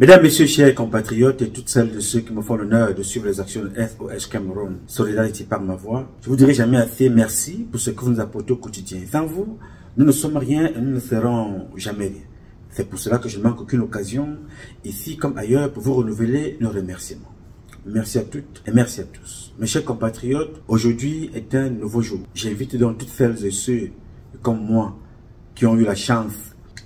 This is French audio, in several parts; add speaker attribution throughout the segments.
Speaker 1: Mesdames, Messieurs, chers compatriotes et toutes celles de ceux qui me font l'honneur de suivre les actions de SOS Cameroun, Solidarité par ma voix, je vous dirai jamais assez merci pour ce que vous nous apportez au quotidien. Sans vous, nous ne sommes rien et nous ne serons jamais rien. C'est pour cela que je ne manque aucune occasion, ici comme ailleurs, pour vous renouveler nos remerciements. Merci à toutes et merci à tous. Mes chers compatriotes, aujourd'hui est un nouveau jour. J'invite donc toutes celles et ceux comme moi qui ont eu la chance.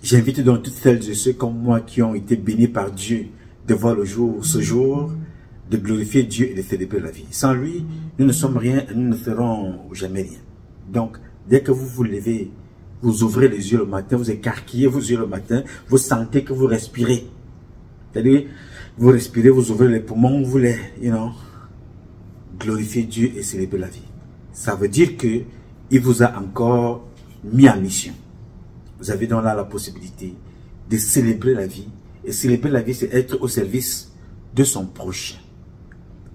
Speaker 1: J'invite donc toutes celles et ceux comme moi qui ont été bénis par Dieu de voir le jour, ce jour, de glorifier Dieu et de célébrer la vie. Sans lui, nous ne sommes rien et nous ne serons jamais rien. Donc, dès que vous vous levez, vous ouvrez les yeux le matin, vous écarquillez vos yeux le matin, vous sentez que vous respirez. C'est-à-dire, vous respirez, vous ouvrez les poumons, vous voulez, glorifier Dieu et célébrer la vie. Ça veut dire que il vous a encore mis en mission. Vous avez donc là la possibilité de célébrer la vie. Et célébrer la vie, c'est être au service de son prochain.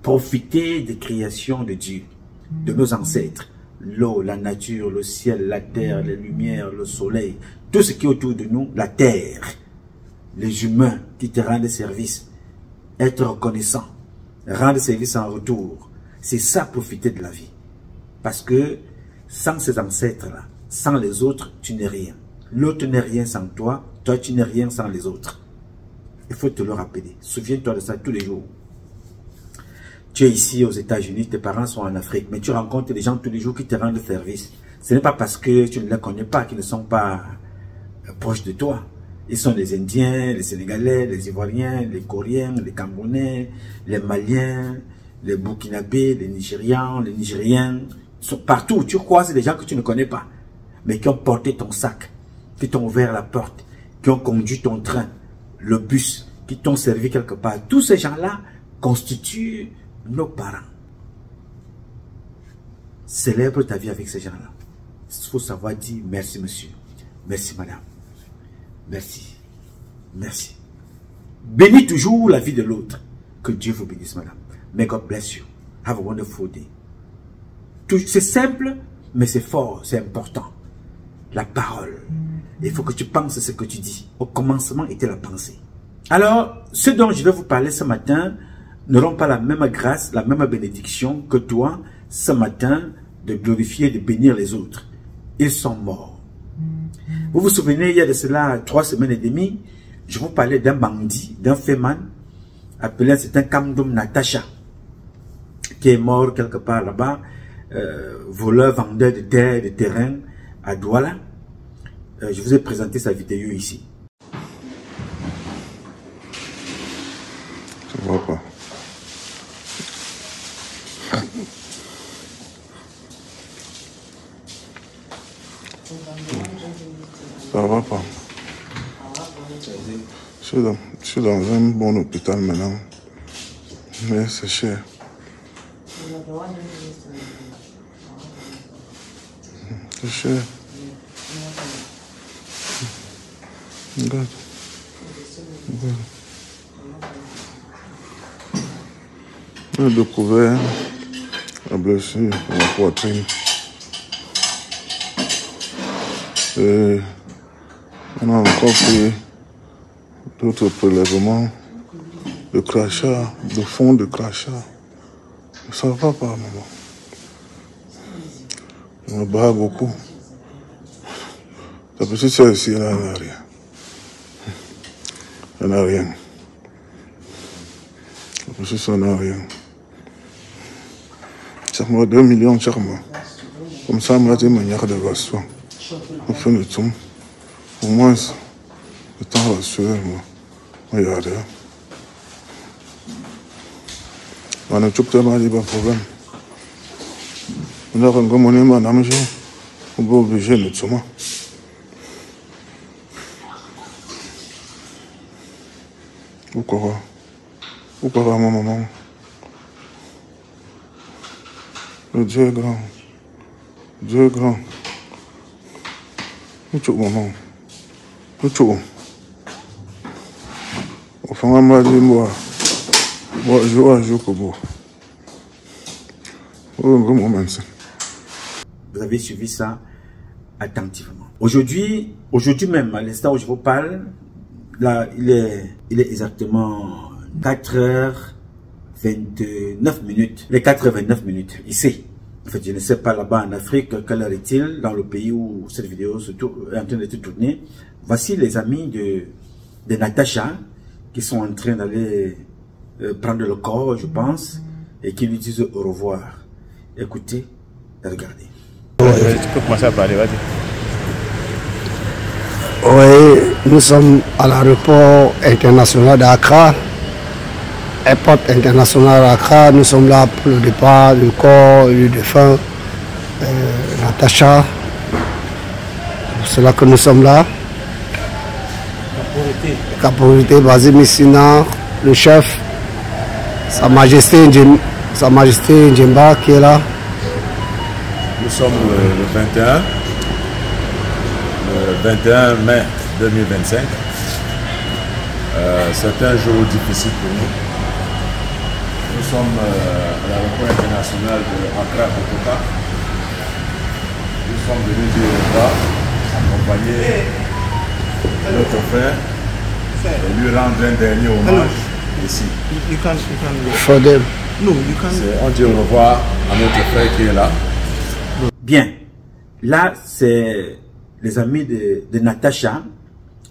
Speaker 1: Profiter des créations de Dieu, de nos ancêtres. L'eau, la nature, le ciel, la terre, les lumières, le soleil. Tout ce qui est autour de nous, la terre. Les humains qui te rendent service. Être reconnaissant. Rendre service en retour. C'est ça, profiter de la vie. Parce que sans ces ancêtres-là, sans les autres, tu n'es rien. L'autre n'est rien sans toi, toi tu n'es rien sans les autres. Il faut te le rappeler. Souviens-toi de ça tous les jours. Tu es ici aux États-Unis, tes parents sont en Afrique, mais tu rencontres des gens tous les jours qui te rendent service. Ce n'est pas parce que tu ne les connais pas qu'ils ne sont pas proches de toi. Ils sont les Indiens, les Sénégalais, les Ivoiriens, les Coréens, les Camerounais, les Maliens, les Burkinabés, les Nigérians, les Nigériens. Ils sont partout. Tu croises des gens que tu ne connais pas, mais qui ont porté ton sac, qui t'ont ouvert la porte, qui ont conduit ton train, le bus, qui t'ont servi quelque part. Tous ces gens-là constituent nos parents. Célèbre ta vie avec ces gens-là. Il faut savoir dire merci monsieur, merci madame, merci, merci. Bénis toujours la vie de l'autre. Que Dieu vous bénisse madame. May God bless you. Have a wonderful day. C'est simple, mais c'est fort, c'est important. La parole. Il faut que tu penses ce que tu dis. Au commencement était la pensée. Alors, ceux dont je vais vous parler ce matin n'auront pas la même grâce, la même bénédiction que toi ce matin de glorifier, de bénir les autres. Ils sont morts. Vous vous souvenez, il y a de cela 3 semaines et demie, je vous parlais d'un bandit, d'un féman, appelé c'est un Kamdoum Natacha, qui est mort quelque part là-bas, voleur, vendeur de terre, de terrain à Douala. Je vous ai présenté sa vidéo ici.
Speaker 2: Ça va pas. Ça va pas. Je suis dans un bon hôpital maintenant. Mais c'est cher. C'est cher. Regarde. Regarde. J'ai découvert la blessure dans la poitrine. Et on a encore fait d'autres prélèvements de crachat, de fond de crachat. Ça va pas, maman. Je me bats beaucoup. La petite soeur ici, elle n'a rien. Elle n'a rien. La petite soeur n'a rien. Chaque mois, 2 millions chaque mois. Comme ça, on a des manières de rassurer. On fait le tout. Au moins, le temps rassuré, moi. Regardez. On a tout le temps des problèmes. On a un grand on est obligé de tout. Pourquoi ma maman? Le Dieu est grand. Dieu est grand. Tout maman. Tout. Enfin, on m'a dit moi je que vous.
Speaker 1: Vous avez suivi ça attentivement. Aujourd'hui même, à l'instant où je vous parle, Là, il est exactement 4h29 minutes. Les 4h29 minutes, ici. En fait, je ne sais pas là-bas en Afrique, quelle heure est-il dans le pays où cette vidéo est en train d'être tournée. Voici les amis de Natacha qui sont en train d'aller prendre le corps, je pense, et qui lui disent au revoir. Écoutez et regardez.
Speaker 3: Ouais. Tu peux commencer à parler, vas-y.
Speaker 4: Oui, nous sommes à l'aéroport international d'Accra. Airport international d'Accra. Nous sommes là pour le départ du corps du défunt Natacha. C'est là que nous sommes là. Caporité Basile Messina, le chef, Sa Majesté Njemba qui est là.
Speaker 3: Nous sommes le 21 mai 2025. C'est un jour difficile pour nous. Nous sommes à l'aéroport international de Accra Kokoka. Nous sommes venus du repas, accompagnés de notre frère, et lui rendre un dernier hommage ici. On dit au revoir à notre frère qui est là.
Speaker 1: Bien, là c'est les amis de Natacha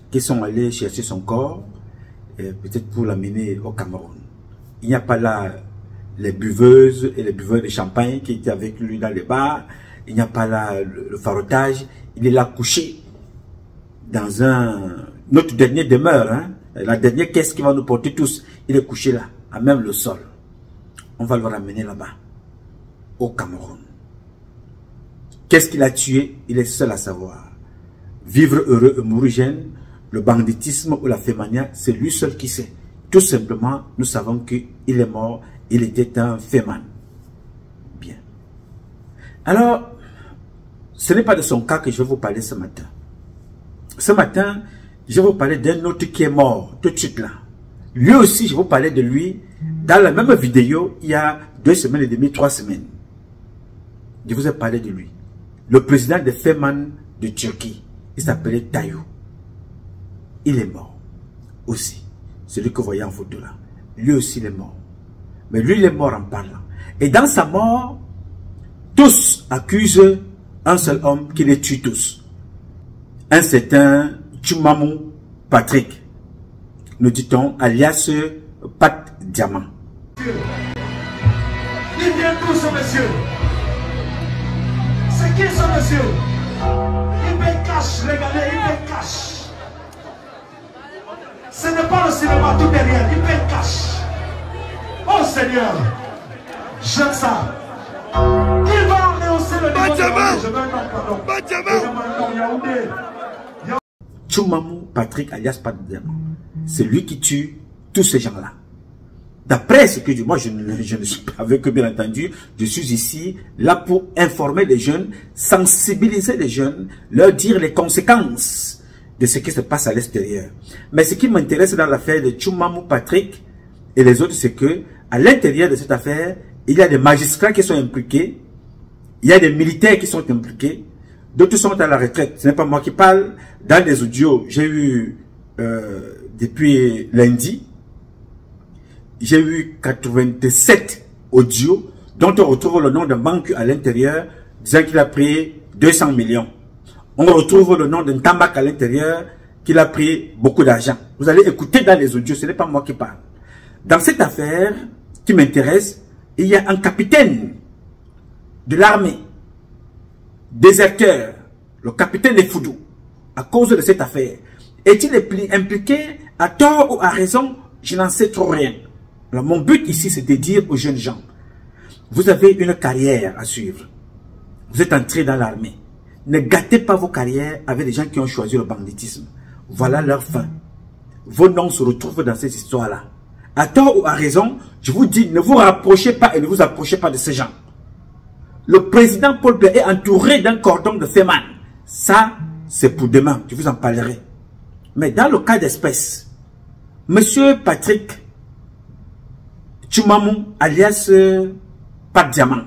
Speaker 1: qui sont allés chercher son corps, peut-être pour l'amener au Cameroun. Il n'y a pas là les buveuses et les buveurs de champagne qui étaient avec lui dans les bars. Il n'y a pas là le farotage. Il est là couché dans notre dernière demeure, hein, la dernière caisse qui va nous porter tous. Il est couché là, à même le sol. On va le ramener là-bas, au Cameroun. Qu'est-ce qu'il a tué? Il est seul à savoir. Vivre heureux et mourir jeune, le banditisme ou la fémania, c'est lui seul qui sait. Tout simplement, nous savons qu'il est mort, il était un féman. Bien. Alors, ce n'est pas de son cas que je vais vous parler ce matin. Ce matin, je vais vous parler d'un autre qui est mort, tout de suite là. Lui aussi, je vais vous parler de lui dans la même vidéo, il y a 2 semaines et demie, 3 semaines. Je vous ai parlé de lui. Le président de Feman de Turquie, il s'appelait Tayyou. Il est mort aussi. Celui que vous voyez en photo là. Lui aussi il est mort. Mais lui il est mort en parlant. Et dans sa mort, tous accusent un seul homme qui les tue tous. Un certain Tchoumamou Patrick, nous dit-on, alias Pat Diamant.
Speaker 5: Il vient d'où ce monsieur? C'est qui ce monsieur? Il paye cash, regardez, il paye cash. Ce n'est pas le cinéma tout derrière, il paye cash. Oh Seigneur, j'aime ça. Il va rehausser le niveau de
Speaker 1: Tchoumamou Patrick alias Pat Diamant. C'est lui qui tue tous ces gens-là. D'après ce que je dis, moi je ne suis pas avec eux, bien entendu. Je suis ici là pour informer les jeunes, sensibiliser les jeunes, leur dire les conséquences de ce qui se passe à l'extérieur. Mais ce qui m'intéresse dans l'affaire de Tchoumamou Patrick et les autres, c'est que à l'intérieur de cette affaire, il y a des magistrats qui sont impliqués, il y a des militaires qui sont impliqués, d'autres sont à la retraite. Ce n'est pas moi qui parle. Dans les audios, j'ai eu depuis lundi, j'ai eu 87 audios dont on retrouve le nom d'un banque à l'intérieur disant qu'il a pris 200 millions. On retrouve le nom d'un tabac à l'intérieur qu'il a pris beaucoup d'argent. Vous allez écouter dans les audios, ce n'est pas moi qui parle. Dans cette affaire qui m'intéresse, il y a un capitaine de l'armée, déserteur, le capitaine des Foudou, à cause de cette affaire. Est-il impliqué à tort ou à raison? Je n'en sais trop rien. Alors mon but ici, c'est de dire aux jeunes gens, vous avez une carrière à suivre. Vous êtes entré dans l'armée. Ne gâtez pas vos carrières avec des gens qui ont choisi le banditisme. Voilà leur fin. Vos noms se retrouvent dans cette histoire-là. À tort ou à raison, je vous dis, ne vous rapprochez pas et ne vous approchez pas de ces gens. Le président Paul Biya est entouré d'un cordon de Feman. Ça, c'est pour demain. Je vous en parlerai. Mais dans le cas d'espèce, Monsieur Patrick Tchoumamou, alias Pat Diamant,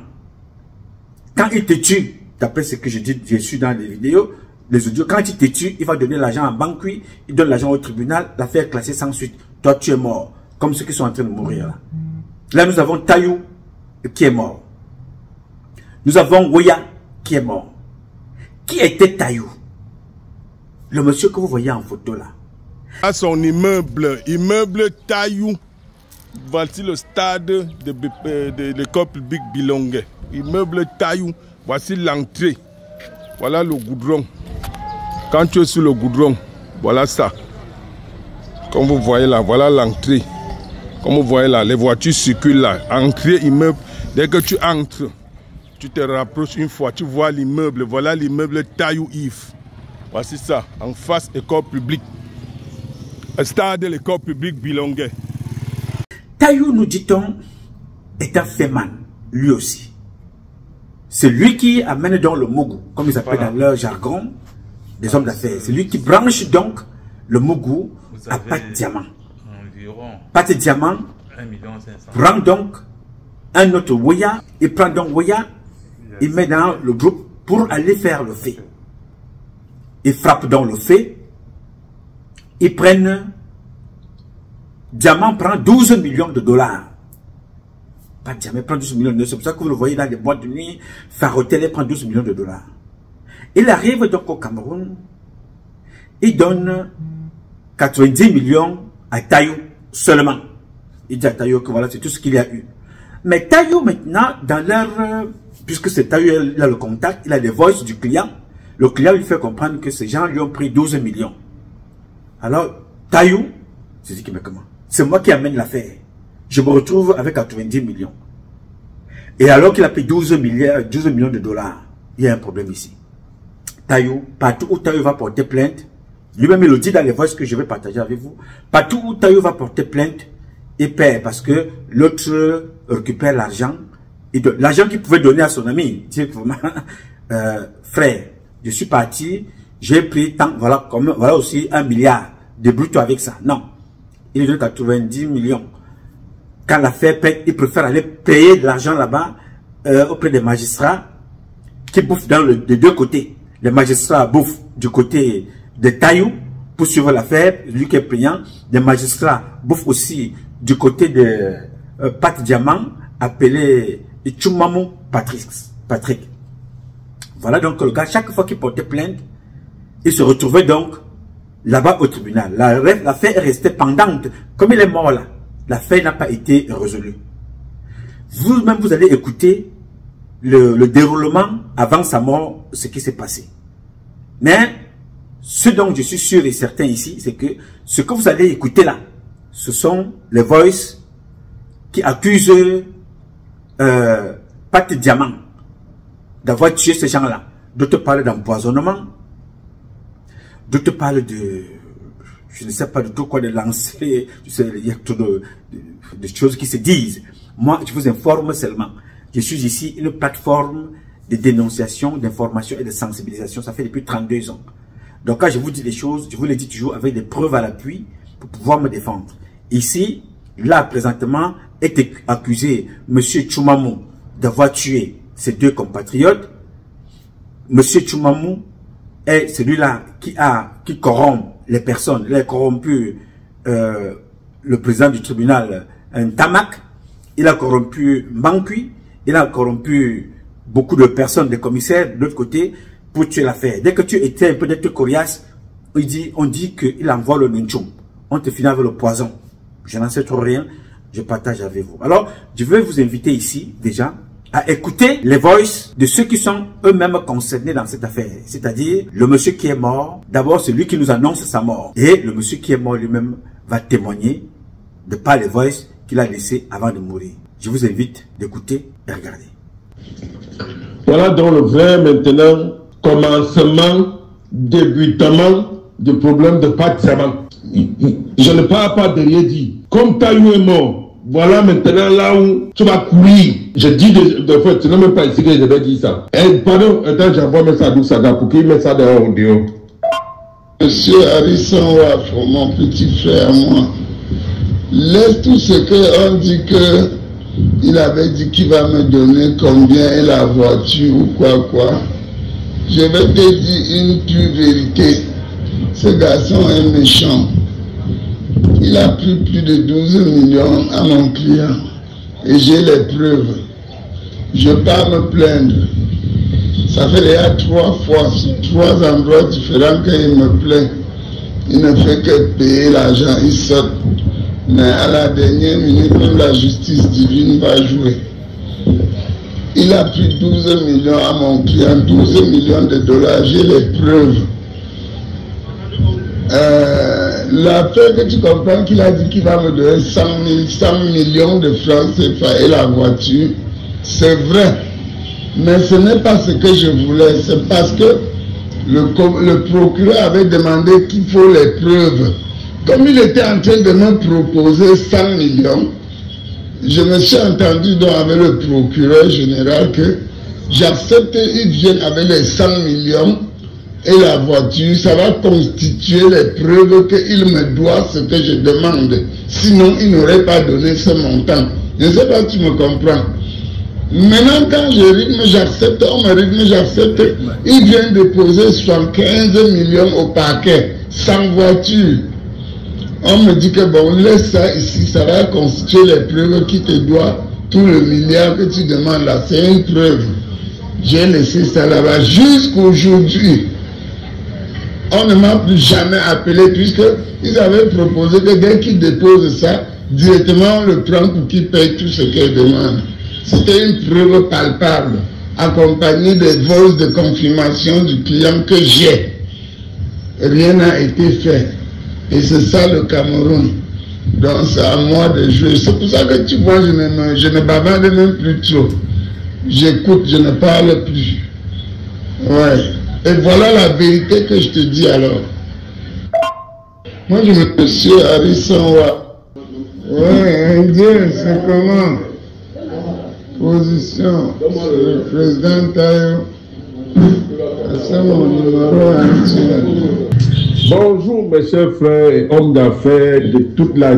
Speaker 1: quand il te tue, d'après ce que je dis, je suis dans les vidéos, les audios. Quand il te tue, il va donner l'argent en banque, il donne l'argent au tribunal, l'affaire est classée sans suite. Toi, tu es mort. Comme ceux qui sont en train de mourir là. Là, nous avons Tayou qui est mort. Nous avons Woya qui est mort. Qui était Tayou? Le monsieur que vous voyez en photo là.
Speaker 2: À son immeuble Tayou. Voici le stade de l'école publique Bilongue. Immeuble Tayou. Voici l'entrée. Voilà le goudron. Quand tu es sur le goudron, voilà ça. Comme vous voyez là, voilà l'entrée. Comme vous voyez là, les voitures circulent là. Entrée immeuble. Dès que tu entres, tu te rapproches une fois, tu vois l'immeuble. Voilà l'immeuble Tayou Yves. Voici ça, en face école publique. Stade de l'école publique Bilongue.
Speaker 1: Tayou, nous dit-on, est un féman, lui aussi. C'est lui qui amène donc le mougou, comme ils appellent dans leur jargon, des hommes d'affaires. C'est lui qui branche donc le mougou à Pat Diamant. Pat Diamant prend donc un autre Woya, il prend donc Woya, il met dans le groupe pour aller faire le fait. Ils frappent donc le fait, ils prennent, Diamant prend 12 millions de dollars. Pas Diamant prend 12 millions de dollars, c'est pour ça que vous le voyez dans les boîtes de nuit, Farotel prend 12 millions de dollars. Il arrive donc au Cameroun, il donne 90 millions à Tayou seulement. Il dit à Tayou que voilà, c'est tout ce qu'il y a eu. Mais Tayou maintenant, dans leur, puisque c'est Tayou, il a le contact, il a les voices du client, le client lui fait comprendre que ces gens lui ont pris 12 millions. Alors, Tayou, c'est dit que mais comment? C'est moi qui amène l'affaire. Je me retrouve avec 90 millions. Et alors qu'il a pris 12 millions de dollars, il y a un problème ici. Tayou, partout où Tayou va porter plainte, lui-même il le dit dans les voices que je vais partager avec vous, partout où Tayou va porter plainte, il perd parce que l'autre récupère l'argent. L'argent qu'il pouvait donner à son ami. Il dit vraiment, frère, je suis parti, j'ai pris tant, voilà, voilà aussi 1 milliard, débrouille-toi avec ça. Non. Il donne 90 millions. Quand l'affaire pète, il préfère aller payer de l'argent là-bas auprès des magistrats qui bouffent des deux côtés. Les magistrats bouffent du côté de Tayou pour suivre l'affaire, lui qui est payant. Les magistrats bouffent aussi du côté de Pat Diamant, appelé Tchoumamou Patrick. Voilà donc le gars, chaque fois qu'il portait plainte, il se retrouvait donc là-bas au tribunal. L'affaire est restée pendante. Comme il est mort là, l'affaire n'a pas été résolue. Vous-même, vous allez écouter le déroulement avant sa mort, ce qui s'est passé. Mais ce dont je suis sûr et certain ici, c'est que ce que vous allez écouter là, ce sont les voices qui accusent Pat Diamant d'avoir tué ces gens-là. D'autres parlent d'empoisonnement, d'autres parlent de, je ne sais pas du tout quoi, de lancer, il y a trop de choses qui se disent. Moi, je vous informe seulement. Je suis ici une plateforme de dénonciation, d'information et de sensibilisation. Ça fait depuis 32 ans. Donc quand je vous dis des choses, je vous les dis toujours avec des preuves à l'appui pour pouvoir me défendre. Ici, là, présentement, est accusé M. Tchoumamou d'avoir tué ses deux compatriotes. M. Tchoumamou est celui-là qui corrompt les personnes. Il a corrompu le président du tribunal, Tamak. Il a corrompu Mankui. Il a corrompu beaucoup de personnes, des commissaires, de l'autre côté, pour tuer l'affaire. Dès que tu étais un peu d'être coriace, on dit qu'il envoie le nunchum. On te finit avec le poison. Je n'en sais trop rien. Je partage avec vous. Alors, je vais vous inviter ici, déjà, à écouter les voices de ceux qui sont eux-mêmes concernés dans cette affaire. C'est-à-dire, le monsieur qui est mort, d'abord, c'est lui qui nous annonce sa mort. Et le monsieur qui est mort lui-même va témoigner de par les voices qu'il a laissées avant de mourir. Je vous invite d'écouter et regarder.
Speaker 6: Voilà donc le vrai maintenant commencement, débutement du problème de Pat Diamant. Je ne parle pas de rien dire. Comme Tayou est mort, voilà maintenant là où tu vas courir. Je dis de fait, tu n'es même pas ici que je vais dire ça. Et pardon, attends, j'envoie mettre ça à Doussaga pour qu'il mette ça dehors au dehors.
Speaker 7: Monsieur Harrison Waf, mon petit frère, moi, laisse tout ce qu'on dit que il avait dit qu'il va me donner combien est la voiture ou quoi. Je vais te dire une pure vérité. Ce garçon est méchant. Il a pris plus de 12 millions à mon client. Et j'ai les preuves. Je ne vais pas me plaindre. Ça fait déjà 3 fois, sur 3 endroits différents qu'il me plaint. Il ne fait que payer l'argent, il saute. Mais à la dernière minute, même la justice divine va jouer. Il a pris 12 millions à mon client, 12 millions de dollars, j'ai les preuves. L'affaire que tu comprends qu'il a dit qu'il va me donner 100 millions de francs CFA et la voiture, c'est vrai. Mais ce n'est pas ce que je voulais, c'est parce que le procureur avait demandé qu'il faut les preuves. Comme il était en train de me proposer 100 millions, je me suis entendu donc avec le procureur général que j'accepte qu'il vienne avec les 100 millions et la voiture, ça va constituer les preuves qu'il me doit ce que je demande. Sinon, il n'aurait pas donné ce montant. Je ne sais pas si tu me comprends. Maintenant, quand je rythme, j'accepte, on me rythme, j'accepte. Il vient de poser 75 millions au parquet, sans voiture. On me dit que bon, laisse ça ici, ça va constituer les preuves qui te doivent, tout le milliard que tu demandes là, c'est une preuve. J'ai laissé ça là-bas jusqu'aujourd'hui. On ne m'a plus jamais appelé puisqu'ils avaient proposé que dès qu'il dépose ça, directement on le prend pour qu'il paye tout ce qu'il demande. C'était une preuve palpable, accompagnée des vols de confirmation du client que j'ai. Rien n'a été fait. Et c'est ça le Cameroun. Donc c'est à moi de jouer. C'est pour ça que tu vois, je ne bavarde même plus trop. J'écoute, je ne parle plus. Ouais. Et voilà la vérité que je te dis alors. Moi je me suis Harrison Wa. Ouais, Indien, c'est comment? Position. Le président Tayo. C'est mon numéro actuel.
Speaker 6: Bonjour mes chers frères et hommes d'affaires de toute la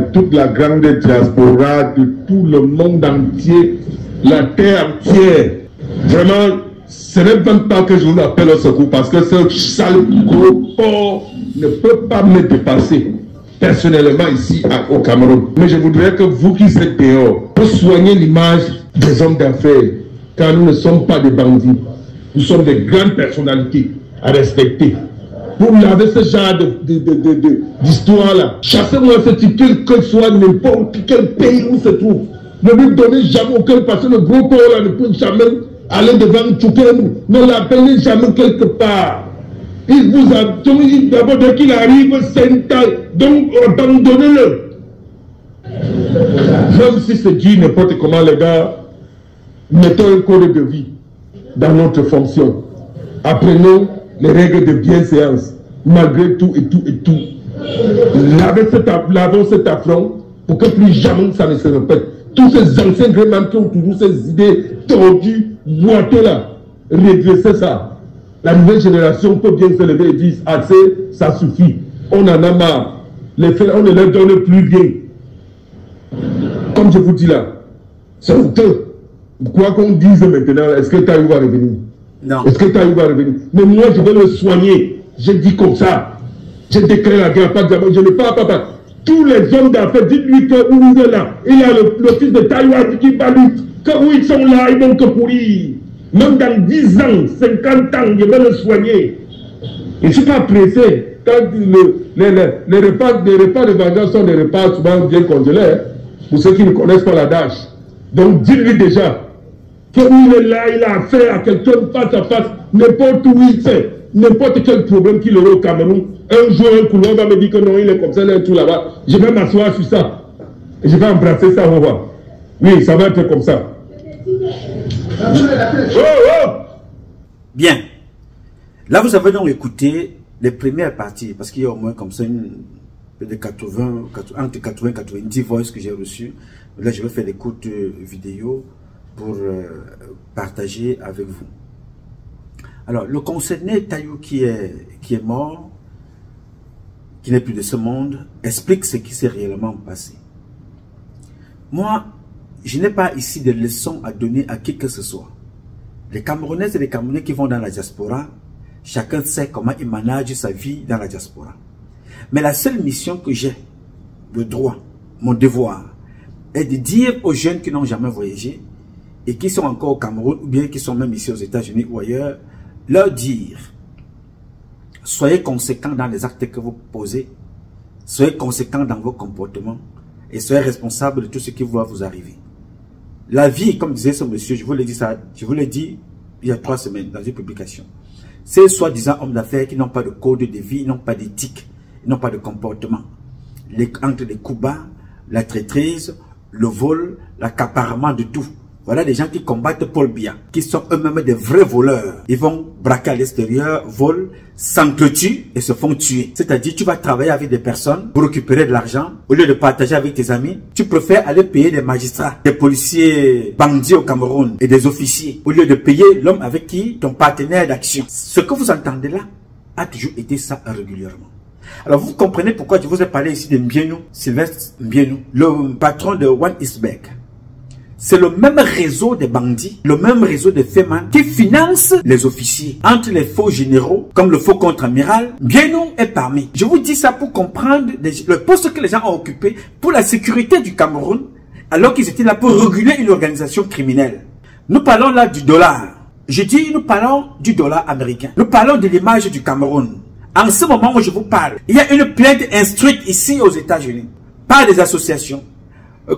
Speaker 6: grande diaspora, de tout le monde entier, la terre entière. Vraiment, ce n'est même pas que je vous appelle au secours parce que ce sale gros porc ne peut pas me dépasser personnellement ici au Cameroun. Mais je voudrais que vous qui êtes dehors, pour soigner l'image des hommes d'affaires, car nous ne sommes pas des bandits, nous sommes des grandes personnalités à respecter. Pour laver ce genre d'histoire-là, chassez-moi ce type, quel que soit n'importe quel pays où se trouve. Ne lui donnez jamais aucun, parce que le gros corps-là ne peut jamais aller devant Tchouken. Ne l'appelez jamais quelque part. Il vous a dit d'abord dès qu'il arrive, c'est une taille. Donc abandonnez-le. Même si c'est dit n'importe comment, les gars, mettons un code de vie dans notre fonction. Apprenons les règles de bienséance, malgré tout et tout et tout. Lavons cet affront pour que plus jamais ça ne se répète. Tous ces anciens gréments qui ont toujours ces idées tordues, boitées-là, redressez ça. La nouvelle génération peut bien se lever et dire assez, ça suffit. On en a marre. Les faits, on ne les donne plus bien. Comme je vous dis là, c'est honteux. Quoi qu'on dise maintenant, est-ce que Tayo va revenir? Non. Est-ce que Tayo va revenir? Mais moi, je vais le soigner. J'ai dit comme ça. J'ai déclaré la guerre, pas de je ne parle pas. Tous les hommes d'affaires, dites-lui que où il est là. Il a le fils de Tayo qui balut. Que où ils sont là, ils vont que pourrir. Même dans 10 ans, 50 ans, je vais le soigner. Je ne suis pas pressé. Quand les repas de vengeance sont des repas souvent bien congelés, hein, pour ceux qui ne connaissent pas l'adage. Donc dites-lui déjà que où il est là, il a affaire à quelqu'un face à face, n'importe où il fait, n'importe quel problème qu'il aurait au Cameroun. Un jour, un couloir va me dire que non, il est comme ça, il est tout là-bas. Je vais m'asseoir sur ça. Et je vais embrasser ça, on va voir. Oui, ça va être comme ça.
Speaker 1: Bien. Là, vous avez donc écouté les premières parties, parce qu'il y a au moins comme ça de 80, entre 80 et 90 voix que j'ai reçues. Là, je vais faire des courtes vidéos pour partager avec vous. Alors, le concerné Tayo qui est mort, qui n'est plus de ce monde, explique ce qui s'est réellement passé. Moi, je n'ai pas ici de leçons à donner à qui que ce soit. Les Camerounaises et les Camerounais qui vont dans la diaspora, Chacun sait comment il manage sa vie dans la diaspora. Mais la seule mission que j'ai, le droit, mon devoir, est de dire aux jeunes qui n'ont jamais voyagé et qui sont encore au Cameroun ou bien qui sont même ici aux États-Unis ou ailleurs, leur dire, soyez conséquents dans les actes que vous posez, soyez conséquents dans vos comportements et soyez responsables de tout ce qui va vous arriver. La vie, comme disait ce monsieur, je vous l'ai dit il y a 3 semaines dans une publication, ces soi-disant hommes d'affaires qui n'ont pas de code de vie, ils n'ont pas d'éthique, ils n'ont pas de comportement. Entre les coups bas, la traîtrise, le vol, l'accaparement de tout. Voilà des gens qui combattent Paul Biya, qui sont eux-mêmes des vrais voleurs. Ils vont braquer à l'extérieur, volent, s'entretuent et se font tuer. C'est-à-dire, tu vas travailler avec des personnes pour récupérer de l'argent. Au lieu de partager avec tes amis, tu préfères aller payer des magistrats, des policiers bandits au Cameroun et des officiers, au lieu de payer l'homme avec qui ton partenaire d'action. Ce que vous entendez là a toujours été ça régulièrement. Alors vous comprenez pourquoi je vous ai parlé ici de Mbienou, Sylvestre Mbienou, le patron de One East Bank. C'est le même réseau des bandits, le même réseau de Feman qui finance les officiers. Entre les faux généraux, comme le faux contre-amiral, Mbienou est parmi. Je vous dis ça pour comprendre le poste que les gens ont occupé pour la sécurité du Cameroun, alors qu'ils étaient là pour réguler une organisation criminelle. Nous parlons là du dollar. Je dis, nous parlons du dollar américain. Nous parlons de l'image du Cameroun. En ce moment où je vous parle, il y a une plainte instruite ici aux États-Unis par des associations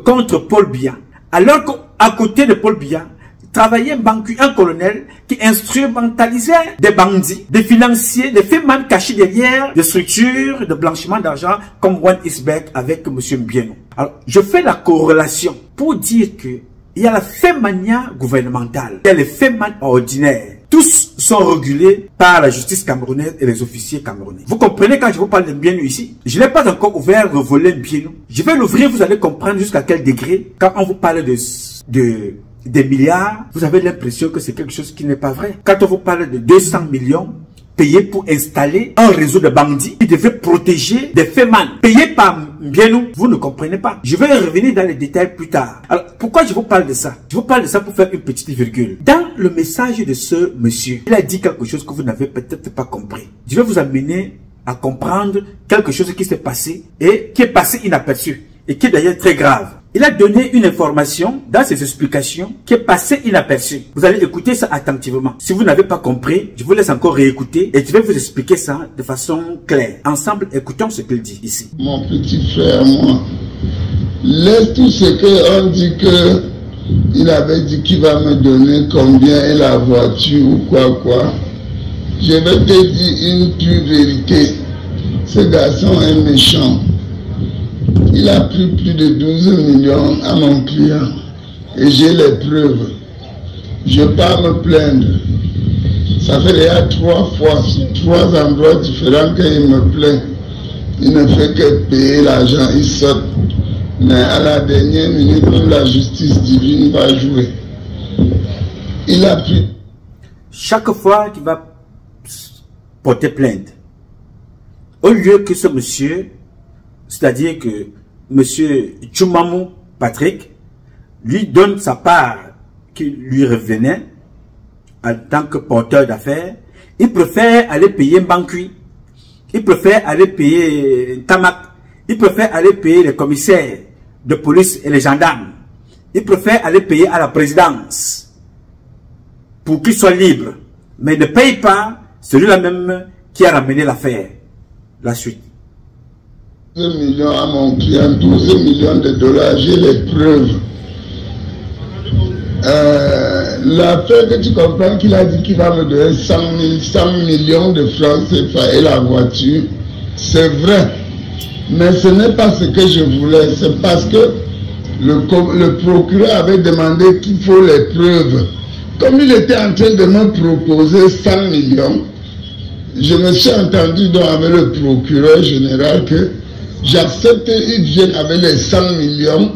Speaker 1: contre Paul Biya. Alors qu'à côté de Paul Biya, travaillait un colonel qui instrumentalisait des bandits, des financiers, des Feman cachés derrière des structures de blanchiment d'argent comme One East Bank avec M. Mbienou. Alors, je fais la corrélation pour dire que il y a la Femania gouvernementale, il y a les Feman ordinaires. Tous sont régulés par la justice camerounaise et les officiers camerounais. Vous comprenez quand je vous parle de Mbienou ici? Je n'ai pas encore ouvert le volet Mbienou. Je vais l'ouvrir, vous allez comprendre jusqu'à quel degré. Quand on vous parle des milliards, vous avez l'impression que c'est quelque chose qui n'est pas vrai. Quand on vous parle de 200 millions payés pour installer un réseau de bandits qui devait protéger des Feman, payés par Mbienou, vous ne comprenez pas. Je vais revenir dans les détails plus tard. Alors, pourquoi je vous parle de ça? Je vous parle de ça pour faire une petite virgule. Dans le message de ce monsieur, il a dit quelque chose que vous n'avez peut-être pas compris. Je vais vous amener à comprendre quelque chose qui s'est passé et qui est passé inaperçu et qui est d'ailleurs très grave. Il a donné une information dans ses explications qui est passée inaperçue. Vous allez écouter ça attentivement. Si vous n'avez pas compris, je vous laisse encore réécouter et je vais vous expliquer ça de façon claire. Ensemble, écoutons ce qu'il dit ici.
Speaker 7: Mon petit frère, moi, laisse tout ce qu'on dit que il avait dit qu'il va me donner combien est la voiture ou quoi. Je vais te dire une pure vérité. Ce garçon est méchant. Il a pris plus de 12 millions à mon client et j'ai les preuves. Je ne vais pas me plaindre. Ça fait déjà 3 fois sur 3 endroits différents qu'il me plaint. Il ne fait que payer l'argent, il saute. Mais à la dernière minute, même la justice divine va jouer. Il a pris.
Speaker 1: Chaque fois qu'il va porter plainte, au lieu que ce monsieur, c'est-à-dire que monsieur Tchoumamou Patrick, lui donne sa part qui lui revenait en tant que porteur d'affaires, il préfère aller payer Mbankui, il préfère aller payer Tamak, il préfère aller payer les commissaires de police et les gendarmes, il préfère aller payer à la présidence pour qu'il soit libre, mais il ne paye pas celui-là même qui a ramené l'affaire. La suite.
Speaker 7: 12 millions à mon client, 12 millions de dollars, j'ai les preuves. L'affaire que tu comprends qu'il a dit qu'il va me donner 100 millions de francs CFA et la voiture, c'est vrai. Mais ce n'est pas ce que je voulais, c'est parce que le procureur avait demandé qu'il faut les preuves. Comme il était en train de me proposer 100 millions, je me suis entendu donc avec le procureur général que j'accepte qu'ils viennent avec les 100 millions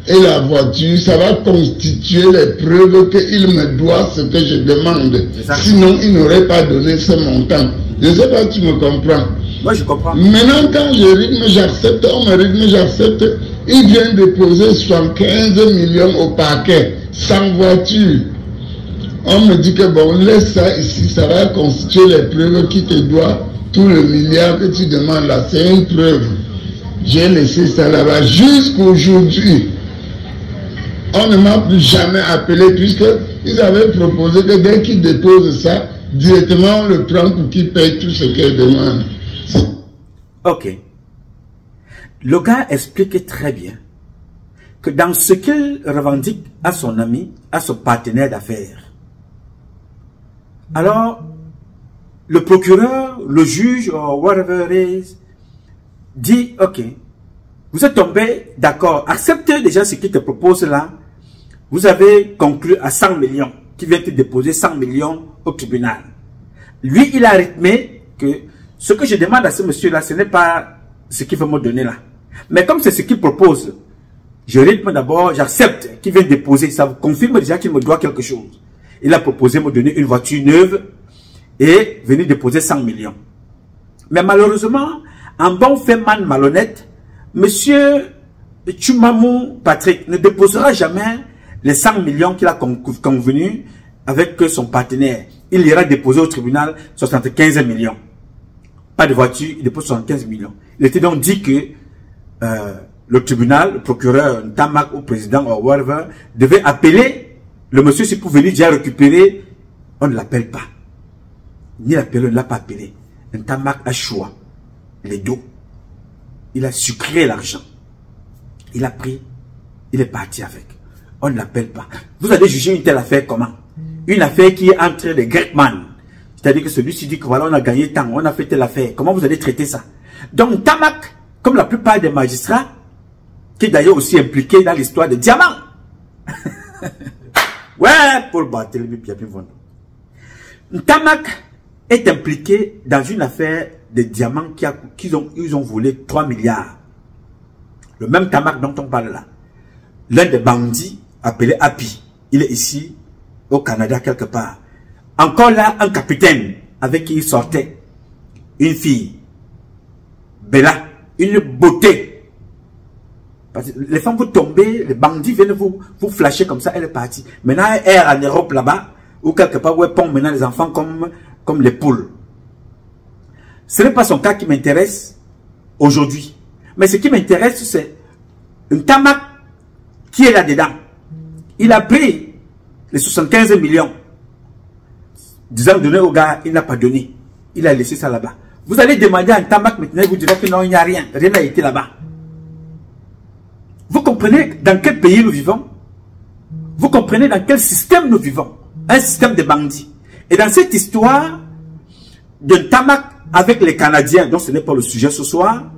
Speaker 7: et la voiture, ça va constituer les preuves qu'il me doit ce que je demande. Sinon, il n'aurait pas donné ce montant. Je ne sais pas si tu me comprends.
Speaker 1: Moi, je comprends.
Speaker 7: Maintenant, quand je rythme, j'accepte, on me rythme, j'accepte. Il vient déposer 75 millions au parquet, sans voiture. On me dit que bon, laisse ça ici, ça va constituer les preuves qui te doivent. Tout le milliard que tu demandes là, c'est une preuve. J'ai laissé ça là-bas jusqu'aujourd'hui. On ne m'a plus jamais appelé puisqu'ils avaient proposé que dès qu'ils déposent ça, directement on le prend pour qu'il paye tout ce qu'elle demande.
Speaker 1: Ok. Le gars explique très bien que dans ce qu'il revendique à son ami, à son partenaire d'affaires, alors le procureur, le juge, ou whatever it is, dit, ok, vous êtes tombé d'accord, acceptez déjà ce qu'il te propose là, vous avez conclu à 100 millions, qui vient te déposer 100 millions au tribunal. Lui, il a rythmé que ce que je demande à ce monsieur-là, ce n'est pas ce qu'il veut me donner là. Mais comme c'est ce qu'il propose, je rythme d'abord, j'accepte qu'il vient déposer, ça vous confirme déjà qu'il me doit quelque chose. Il a proposé de me donner une voiture neuve et venir déposer 100 millions. Mais malheureusement, en bon fait man malhonnête, monsieur Tchumamou Patrick ne déposera jamais les 100 millions qu'il a convenu avec son partenaire. Il ira déposer au tribunal 75 millions. Pas de voiture, il dépose 75 millions. Il était donc dit que le tribunal, le procureur, Ntamak ou président ou whatever, devait appeler le monsieur si pour venir déjà récupérer. On ne l'appelle pas. Ni l'appelé, on ne l'a pas appelé. Ntamak a choix les dos. Il a sucré l'argent. Il a pris, il est parti avec. On ne l'appelle pas. Vous allez juger une telle affaire comment? Une affaire qui est entre les Grekman. C'est-à-dire que celui-ci dit que voilà, on a gagné tant, on a fait telle affaire. Comment vous allez traiter ça? Donc Ntamak, comme la plupart des magistrats, qui est d'ailleurs aussi impliqué dans l'histoire des diamants. Ouais, Paul Barthélémy Biabivondo. Ntamak est impliqué dans une affaire de diamants ils ont volé 3 milliards. Le même Ntamak dont on parle là. L'un des bandits appelé Happy. Il est ici, au Canada, quelque part. Encore là, un capitaine avec qui il sortait. Une fille. Bella. Une beauté. Parce que les femmes vous tombez, les bandits viennent vous flasher comme ça, elle est partie. Maintenant, elle est en Europe là-bas, ou quelque part où elle pond maintenant les enfants comme les poules. Ce n'est pas son cas qui m'intéresse aujourd'hui. Mais ce qui m'intéresse, c'est un Ntamak qui est là-dedans. Il a pris les 75 millions. Disant donner au gars, il n'a pas donné. Il a laissé ça là-bas. Vous allez demander à Ntamak maintenant, il vous dira que non, il n'y a rien. Rien n'a été là-bas. Vous comprenez dans quel pays nous vivons? Vous comprenez dans quel système nous vivons? Un système de bandits. Et dans cette histoire de Ntamak avec les Canadiens, dont ce n'est pas le sujet ce soir,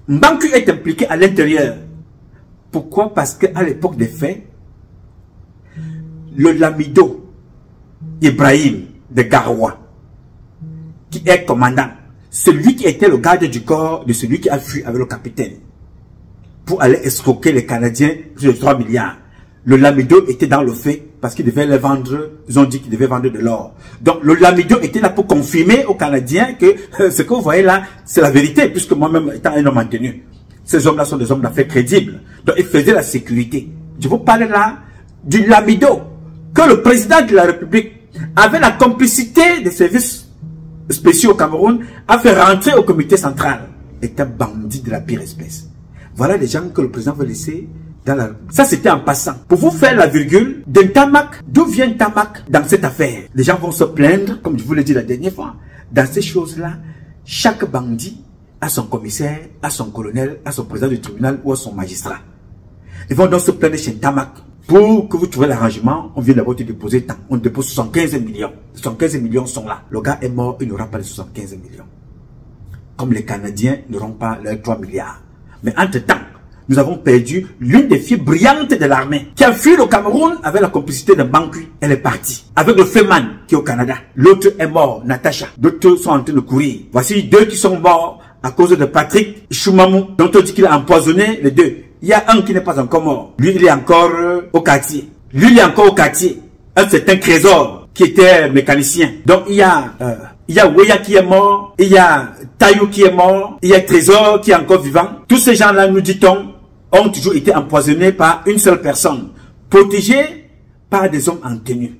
Speaker 1: Mbangu est impliqué à l'intérieur. Pourquoi? Parce qu'à l'époque des faits, le Lamido Ibrahim de Garoua, qui est commandant, celui qui était le garde du corps de celui qui a fui avec le capitaine, pour aller escroquer les Canadiens sur les 3 milliards. Le Lamido était dans le fait parce qu'il devait les vendre, ils ont dit qu'il devait vendre de l'or. Donc le Lamido était là pour confirmer aux Canadiens que ce que vous voyez là, c'est la vérité, puisque moi-même étant un homme en tenue. Ces hommes-là sont des hommes d'affaires crédibles. Donc ils faisaient la sécurité. Je vous parle là du Lamido, que le président de la République avait la complicité des services spéciaux au Cameroun, a fait rentrer au comité central. Est un bandit de la pire espèce. Voilà les gens que le président veut laisser dans la... Ça, c'était en passant. Pour vous faire la virgule, de Ntamak, d'où vient Ntamak dans cette affaire? Les gens vont se plaindre, comme je vous l'ai dit la dernière fois. Dans ces choses-là, chaque bandit a son commissaire, a son colonel, a son président du tribunal ou a son magistrat. Ils vont donc se plaindre chez Ntamak. Pour que vous trouviez l'arrangement, on vient d'abord te déposer tant. On dépose 75 millions. 75 millions sont là. Le gars est mort, il n'aura pas les 75 millions. Comme les Canadiens n'auront pas leurs 3 milliards. Mais entre-temps, nous avons perdu l'une des filles brillantes de l'armée qui a fui le Cameroun avec la complicité de Mbangu. Elle est partie. Avec le Feman qui est au Canada. L'autre est mort, Natacha. D'autres sont en train de courir. Voici 2 qui sont morts à cause de Patrick Tchumamou, dont on dit qu'il a empoisonné les 2. Il y a un qui n'est pas encore mort. Lui, il est encore au quartier. Lui, il est encore au quartier. Un certain Trésor qui était mécanicien. Donc, il y a Weya qui est mort. Il y a Tayou qui est mort. Il y a Trésor qui est encore vivant. Tous ces gens-là, nous dit-on, ont toujours été empoisonnés par une seule personne. Protégés par des hommes en tenue.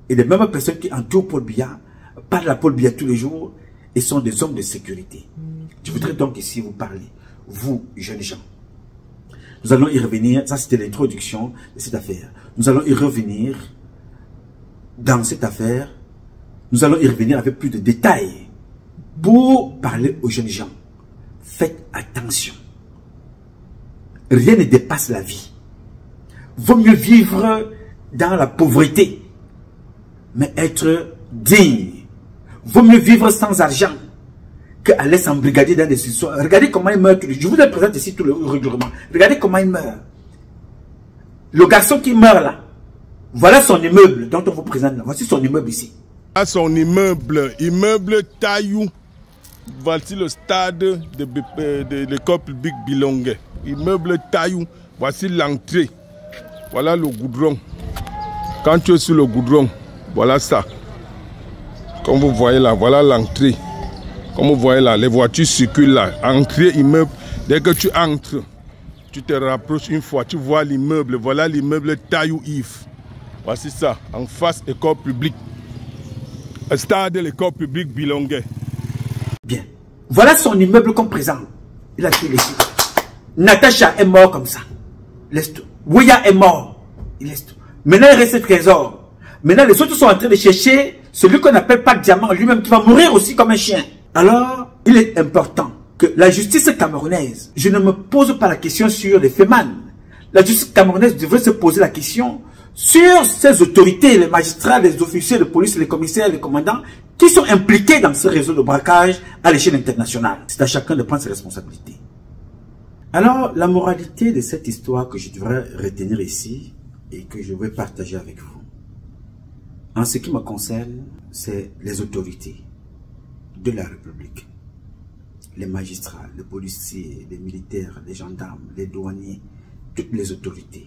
Speaker 1: et les mêmes personnes qui entourent Paul Biya parlent à Paul Biya tous les jours et sont des hommes de sécurité. Je voudrais donc ici vous parler, vous, jeunes gens. Nous allons y revenir, ça c'était l'introduction de cette affaire. Nous allons y revenir dans cette affaire. Nous allons y revenir avec plus de détails pour parler aux jeunes gens. Faites attention. Rien ne dépasse la vie. Vaut mieux vivre dans la pauvreté, mais être digne. Vaut mieux vivre sans argent qu'aller s'embrigader dans des histoires. Regardez comment il meurt. Je vous présente ici tout le règlement. Regardez comment il meurt. Le garçon qui meurt là, voilà son immeuble dont on vous présente là. Voici son immeuble ici.
Speaker 2: Son immeuble Taillou. Voici le stade de l'école publique Bilongue. Immeuble Taillou. Voici l'entrée. Voilà le goudron. Quand tu es sur le goudron, voilà ça. Comme vous voyez là, voilà l'entrée. Comme vous voyez là, les voitures circulent là. Entrée immeuble. Dès que tu entres, tu te rapproches une fois, tu vois l'immeuble. Voilà l'immeuble Taillou Yves. Voici ça. En face, école publique. Stade de l'école publique Bilongue.
Speaker 1: Bien. Voilà son immeuble comme présent. Il a tué les filles. Natacha est mort comme ça. Laisse tout. Ouya est mort. Il laisse tout. Maintenant, il reste ce trésor. Maintenant, les autres sont en train de chercher celui qu'on n'appelle pas Diamant, lui-même qui va mourir aussi comme un chien. Alors, il est important que la justice camerounaise, je ne me pose pas la question sur les Feman. La justice camerounaise devrait se poser la question sur ces autorités, les magistrats, les officiers de police, les commissaires, les commandants, qui sont impliqués dans ce réseau de braquage à l'échelle internationale. C'est à chacun de prendre ses responsabilités. Alors, la moralité de cette histoire que je devrais retenir ici et que je vais partager avec vous, en ce qui me concerne, c'est les autorités de la République, les magistrats, les policiers, les militaires, les gendarmes, les douaniers, toutes les autorités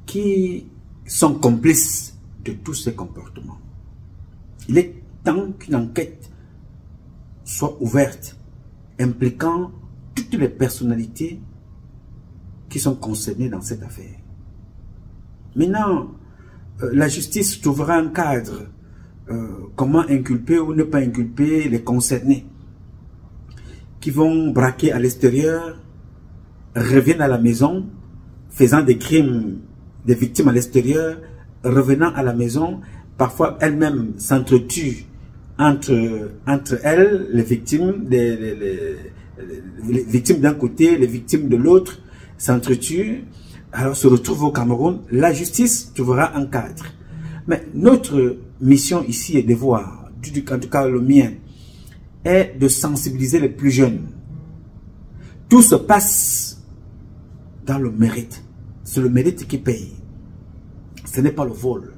Speaker 1: qui sont complices de tous ces comportements. Il est temps qu'une enquête soit ouverte, impliquant toutes les personnalités qui sont concernées dans cette affaire. Maintenant, la justice trouvera un cadre, comment inculper ou ne pas inculper les concernés qui vont braquer à l'extérieur, reviennent à la maison, faisant des crimes, des victimes à l'extérieur, revenant à la maison, parfois elles-mêmes s'entretuent entre elles, les victimes, les victimes d'un côté, les victimes de l'autre, s'entretuent, alors se retrouvent au Cameroun. La justice trouvera un cadre. Mais notre mission ici est de voir, en tout cas le mien, est de sensibiliser les plus jeunes. Tout se passe dans le mérite. C'est le mérite qui paye. Ce n'est pas le vol,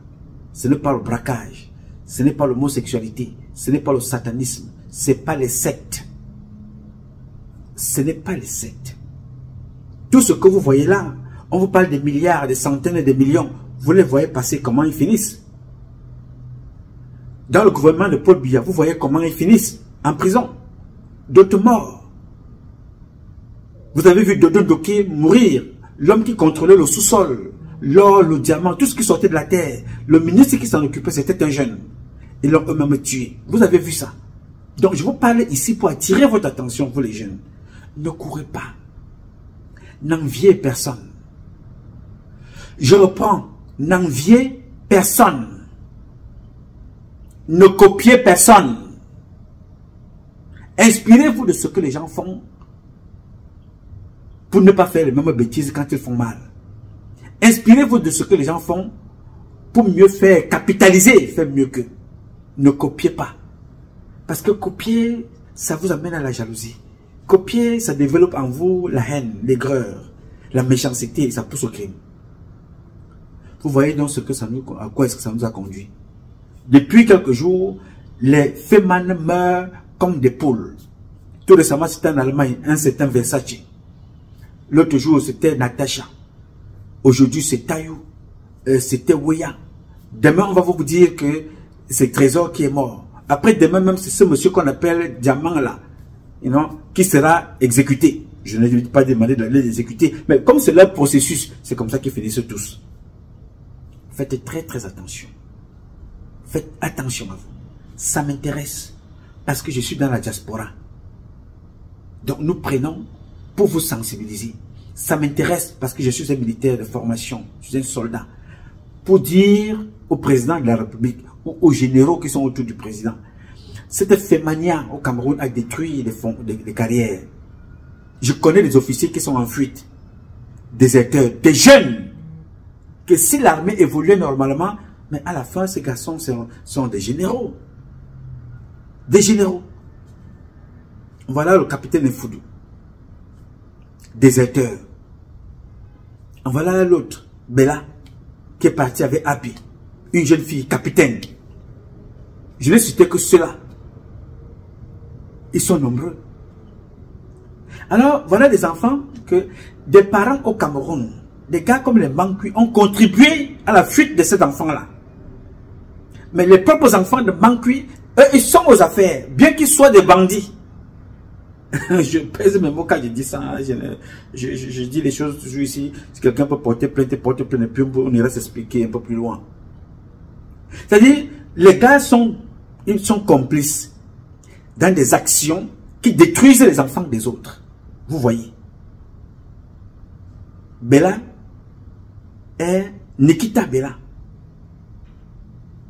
Speaker 1: ce n'est pas le braquage, ce n'est pas l'homosexualité, ce n'est pas le satanisme, ce n'est pas les sectes. Ce n'est pas les sectes. Tout ce que vous voyez là, on vous parle des milliards, des centaines et des millions. Vous les voyez passer, comment ils finissent. Dans le gouvernement de Paul Biya, vous voyez comment ils finissent. En prison. D'autres morts. Vous avez vu Dodo Ndoké mourir. L'homme qui contrôlait le sous-sol, l'or, le diamant, tout ce qui sortait de la terre. Le ministre qui s'en occupait, c'était un jeune. Ils l'ont eux-mêmes tué. Vous avez vu ça. Donc je vous parle ici pour attirer votre attention, vous les jeunes. Ne courez pas. N'enviez personne. Je reprends. N'enviez personne. Ne copiez personne. Inspirez-vous de ce que les gens font pour ne pas faire les mêmes bêtises quand ils font mal. Inspirez-vous de ce que les gens font pour mieux faire, capitaliser, faire mieux qu'eux. Ne copiez pas. Parce que copier, ça vous amène à la jalousie. Copier, ça développe en vous la haine, l'aigreur, la méchanceté, ça pousse au crime. Vous voyez donc à quoi est-ce que ça nous a conduit. Depuis quelques jours, les Feman meurent comme des poules. Tout récemment, c'était en Allemagne, un certain Versace. L'autre jour, c'était Natacha. Aujourd'hui, c'est Taillou. C'était Ouya. Demain, on va vous dire que c'est Trésor qui est mort. Après, demain même, c'est ce monsieur qu'on appelle Diamant là, qui sera exécuté. Je ne vais pas demander de les exécuter, mais comme c'est leur processus, c'est comme ça qu'ils finissent tous. Faites très très attention. Faites attention à vous. Ça m'intéresse parce que je suis dans la diaspora. Donc nous prenons pour vous sensibiliser. Ça m'intéresse parce que je suis un militaire de formation, je suis un soldat. Pour dire au président de la République ou aux généraux qui sont autour du président, cette fémania au Cameroun a détruit des carrières. Je connais des officiers qui sont en fuite, déserteurs, des jeunes, que si l'armée évoluait normalement, mais à la fin, ces garçons sont des généraux. Des généraux. Voilà le capitaine Nfoudou, déserteur. Voilà l'autre, Bella, qui est parti avec Abi, une jeune fille, capitaine. Je n'ai cité que ceux-là. Ils sont nombreux. Alors, voilà des enfants que des parents au Cameroun, des gars comme les Mankui, ont contribué à la fuite de ces enfants-là. Mais les propres enfants de Mankui, eux, ils sont aux affaires, bien qu'ils soient des bandits. Je pèse mes mots quand je dis ça. Je dis les choses toujours ici. Si quelqu'un peut porter plainte, puis on ira s'expliquer un peu plus loin. C'est-à-dire, les gars ils sont complices dans des actions qui détruisent les enfants des autres. Vous voyez. Bella est Nikita Bella.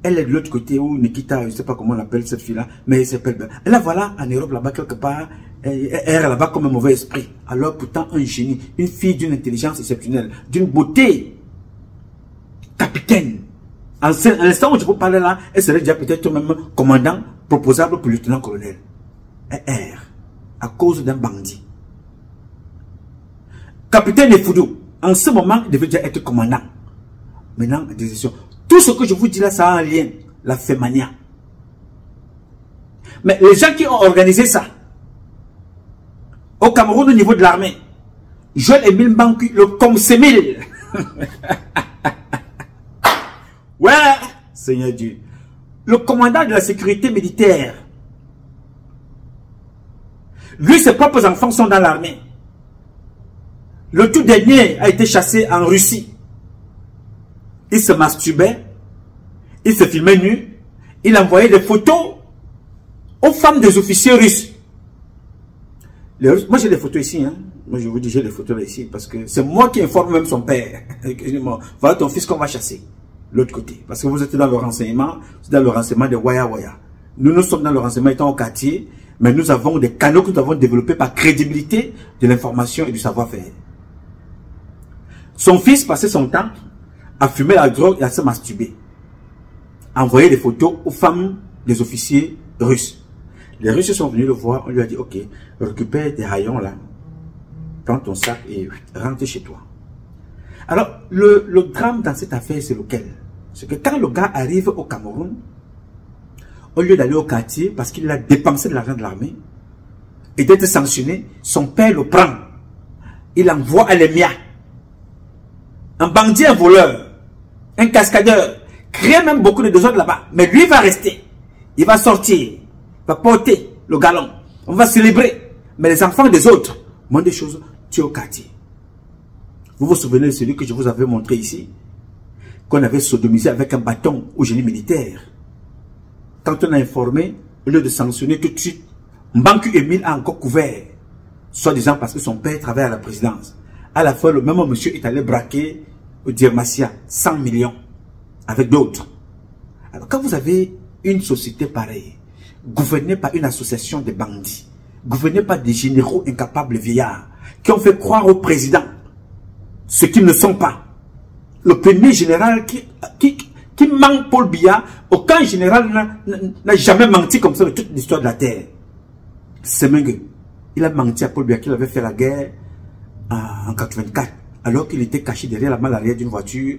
Speaker 1: Elle est de l'autre côté où Nikita, je ne sais pas comment on appelle cette fille-là, mais elle s'appelle Bella. Et là, voilà, en Europe, là-bas, quelque part, elle est là-bas comme un mauvais esprit. Alors, pourtant, un génie, une fille d'une intelligence exceptionnelle, d'une beauté, capitaine. À l'instant où je vous parle là, elle serait déjà peut-être même commandant proposable pour lieutenant-colonel. Elle erre à cause d'un bandit. Capitaine Nfoudou, en ce moment, il devait déjà être commandant. Maintenant, décision. Tout ce que je vous dis là, ça a un lien. La fémania. Mais les gens qui ont organisé ça, au Cameroun, au niveau de l'armée, Joël-Émile Mbanku, le Comsemil. Ouais, Seigneur Dieu. Le commandant de la sécurité militaire. Lui, ses propres enfants sont dans l'armée. Le tout dernier a été chassé en Russie. Il se masturbait. Il se filmait nu. Il envoyait des photos aux femmes des officiers russes. Moi, j'ai des photos ici. Hein. Moi, je vous dis, j'ai des photos là ici. Parce que c'est moi qui informe même son père. Voilà ton fils qu'on va chasser. L'autre côté. Parce que vous êtes dans le renseignement. Vous êtes dans le renseignement de Waya Waya. Nous sommes dans le renseignement étant au quartier. Mais nous avons des canaux que nous avons développés par crédibilité de l'information et du savoir-faire. Son fils passait son temps à fumer la drogue et à se masturber. Envoyer des photos aux femmes des officiers russes. Les Russes sont venus le voir. On lui a dit, ok, récupère tes haillons là. Prends ton sac et rentre chez toi. Alors, le drame dans cette affaire, c'est lequel? C'est que quand le gars arrive au Cameroun, au lieu d'aller au quartier, parce qu'il a dépensé de l'argent de l'armée, et d'être sanctionné, son père le prend. Il envoie à l'EMIA. Un bandit, un voleur, un cascadeur, crée même beaucoup de désordre là-bas. Mais lui va rester. Il va sortir, il va porter le galon. On va célébrer. Mais les enfants des autres, moins des choses, tu es au quartier. Vous vous souvenez de celui que je vous avais montré ici, qu'on avait sodomisé avec un bâton au génie militaire. Quand on a informé, au lieu de sanctionner tout de suite, Mbanku Émile a encore couvert, soi-disant parce que son père travaille à la présidence. À la fin, le même monsieur est allé braquer au Dirmasia 100 millions avec d'autres. Alors quand vous avez une société pareille, gouvernée par une association de bandits, gouvernée par des généraux incapables vieillards, qui ont fait croire au président ce qu'ils ne sont pas. Le premier général qui manque Paul Biya, aucun général n'a jamais menti comme ça de toute l'histoire de la terre. Semengue, il a menti à Paul Biya qu'il avait fait la guerre en 84, alors qu'il était caché derrière la malle arrière d'une voiture,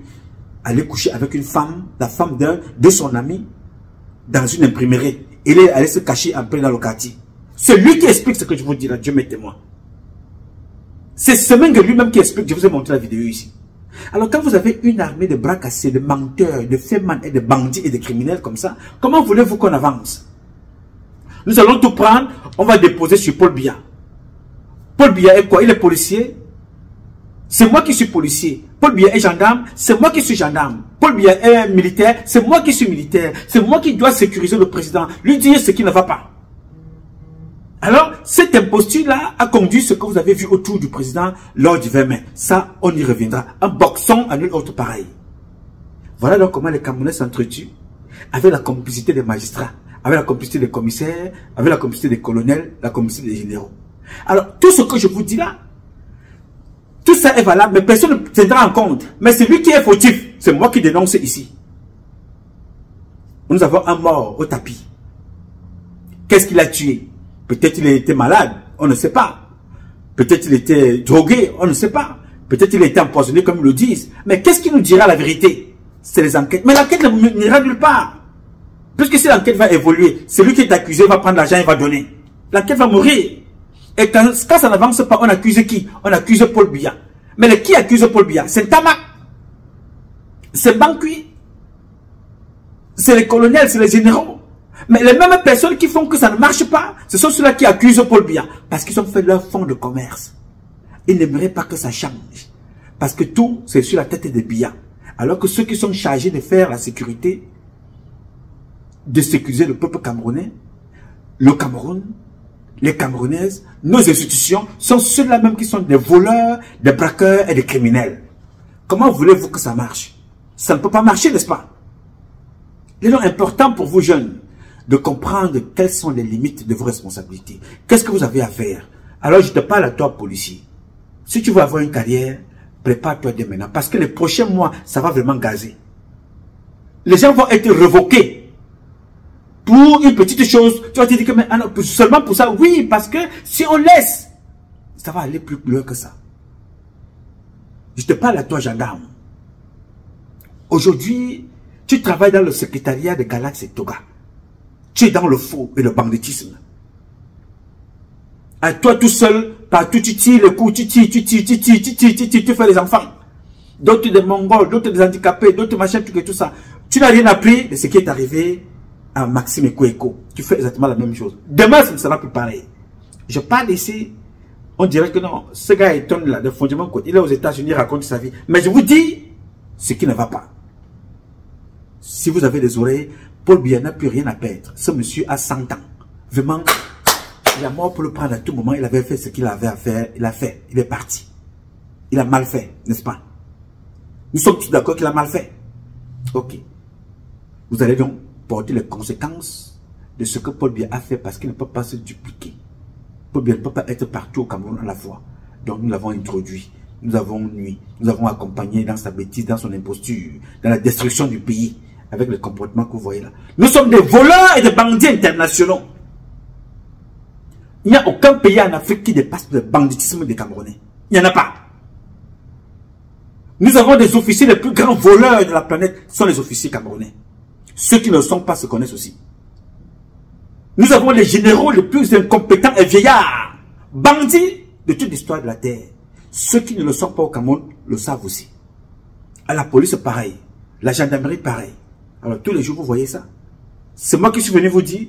Speaker 1: allait coucher avec une femme, la femme de son ami, dans une imprimerie. Il est allé se cacher un peu dans le quartier. C'est lui qui explique ce que je vous dis là, Dieu m'est témoin. C'est Semengue lui-même qui explique, je vous ai montré la vidéo ici. Alors quand vous avez une armée de bras cassés, de menteurs, de fémans et de bandits et de criminels comme ça, comment voulez-vous qu'on avance? Nous allons tout prendre, on va déposer sur Paul Biya. Paul Biya est quoi? Il est policier. C'est moi qui suis policier. Paul Biya est gendarme. C'est moi qui suis gendarme. Paul Biya est un militaire, c'est moi qui suis militaire, c'est moi qui dois sécuriser le président, lui dire ce qui ne va pas. Alors, cette imposture-là a conduit ce que vous avez vu autour du président lors du 20 mai. Ça, on y reviendra. Un boxon à nul autre pareil. Voilà donc comment les Camerounais s'entretuent avec la complicité des magistrats, avec la complicité des commissaires, avec la complicité des colonels, la complicité des généraux. Alors, tout ce que je vous dis là, tout ça est valable, mais personne ne tiendra en compte. Mais c'est lui qui est fautif. C'est moi qui dénonce ici. Nous avons un mort au tapis. Qu'est-ce qu'il a tué? Peut-être il était malade, on ne sait pas. Peut-être il était drogué, on ne sait pas. Peut-être il était empoisonné comme ils le disent. Mais qu'est-ce qui nous dira la vérité? C'est les enquêtes. Mais l'enquête n'ira nulle part. Puisque si l'enquête va évoluer, celui qui est accusé va prendre l'argent et va donner. L'enquête va mourir. Et quand ça n'avance pas, on accuse qui? On accuse Paul Biya. Mais qui accuse Paul Biya? C'est Tama. C'est Bankui. C'est les colonels, c'est les généraux. Mais les mêmes personnes qui font que ça ne marche pas, ce sont ceux-là qui accusent Paul Biya. Parce qu'ils ont fait leur fonds de commerce. Ils n'aimeraient pas que ça change. Parce que tout, c'est sur la tête de Biya. Alors que ceux qui sont chargés de faire la sécurité, de sécuriser le peuple camerounais, le Cameroun, les Camerounaises, nos institutions, sont ceux-là même qui sont des voleurs, des braqueurs et des criminels. Comment voulez-vous que ça marche? Ça ne peut pas marcher, n'est-ce pas? Il est donc important pour vous jeunes de comprendre quelles sont les limites de vos responsabilités. Qu'est-ce que vous avez à faire? Alors je te parle à toi, policier. Si tu veux avoir une carrière, prépare-toi dès maintenant. Parce que les prochains mois, ça va vraiment gazer. Les gens vont être révoqués. Pour une petite chose, tu vas te dire que mais, ah non, seulement pour ça, oui, parce que si on laisse, ça va aller plus loin que ça. Je te parle à toi, gendarme. Aujourd'hui, tu travailles dans le secrétariat de Galax et Toga. Tu es dans le faux et le banditisme. À toi tout seul, partout tu tires le coup, tu tires, tu fais les enfants. D'autres des Mongols, d'autres des handicapés, d'autres machins, tout ça. Tu n'as rien appris de ce qui est arrivé à Maxime Ekoueko. Tu fais exactement la même chose. Demain, ce ne sera plus pareil. Je parle ici, on dirait que non, ce gars est là, de fondement, il est aux États-Unis, il raconte sa vie. Mais je vous dis ce qui ne va pas. Si vous avez des oreilles, Paul Biya n'a plus rien à perdre. Ce monsieur a 100 ans. Vraiment, il est mort pour le prendre à tout moment. Il avait fait ce qu'il avait à faire. Il a fait. Il est parti. Il a mal fait, n'est-ce pas? Nous sommes tous d'accord qu'il a mal fait. Ok. Vous allez donc porter les conséquences de ce que Paul Biya a fait parce qu'il ne peut pas se dupliquer. Paul Biya ne peut pas être partout au Cameroun à la fois. Donc nous l'avons introduit. Nous avons nuit. Nous avons accompagné dans sa bêtise, dans son imposture, dans la destruction du pays. Avec le comportement que vous voyez là. Nous sommes des voleurs et des bandits internationaux. Il n'y a aucun pays en Afrique qui dépasse le banditisme des Camerounais. Il n'y en a pas. Nous avons des officiers, les plus grands voleurs de la planète sont les officiers camerounais. Ceux qui ne le sont pas se connaissent aussi. Nous avons les généraux les plus incompétents et vieillards, bandits de toute l'histoire de la terre. Ceux qui ne le sont pas au Cameroun le savent aussi. À la police, pareil. La gendarmerie, pareil. Alors, tous les jours, vous voyez ça. C'est moi qui suis venu vous dire.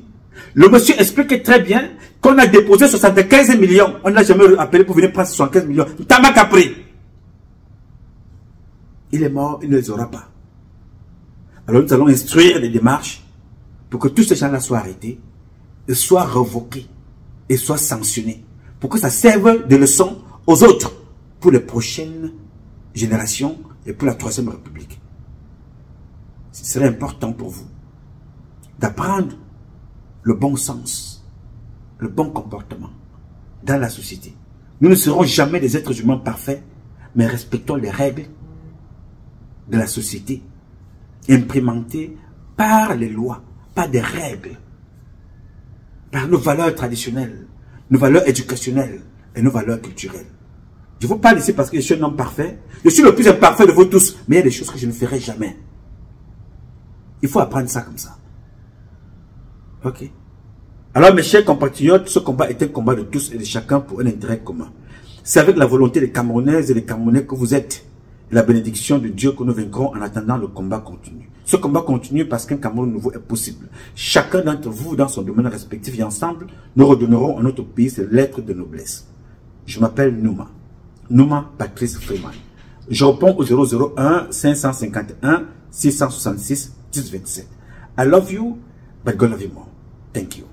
Speaker 1: Le monsieur explique très bien qu'on a déposé 75 millions. On n'a jamais appelé pour venir prendre 75 millions. Tama Capri. Il est mort, il ne les aura pas. Alors, nous allons instruire des démarches pour que tous ces gens-là soient arrêtés, et soient révoqués, et soient sanctionnés. Pour que ça serve de leçon aux autres, pour les prochaines générations et pour la Troisième République. Ce serait important pour vous d'apprendre le bon sens, le bon comportement dans la société. Nous ne serons jamais des êtres humains parfaits, mais respectons les règles de la société implémentées par les lois, par des règles, par nos valeurs traditionnelles, nos valeurs éducationnelles et nos valeurs culturelles. Je vous parle ici parce que je suis un homme parfait. Je suis le plus imparfait de vous tous, mais il y a des choses que je ne ferai jamais. Il faut apprendre ça comme ça. Ok. Alors mes chers compatriotes, ce combat est un combat de tous et de chacun pour un intérêt commun. C'est avec la volonté des Camerounaises et des Camerounais que vous êtes. Et la bénédiction de Dieu que nous vaincrons en attendant le combat continue. Ce combat continue parce qu'un Cameroun nouveau est possible. Chacun d'entre vous dans son domaine respectif et ensemble, nous redonnerons à notre pays ses lettres de noblesse. Je m'appelle Nouma. Nouma Patrice Freeman. Je réponds au 001 551 666 1027. I love you, but God love you more. Thank you.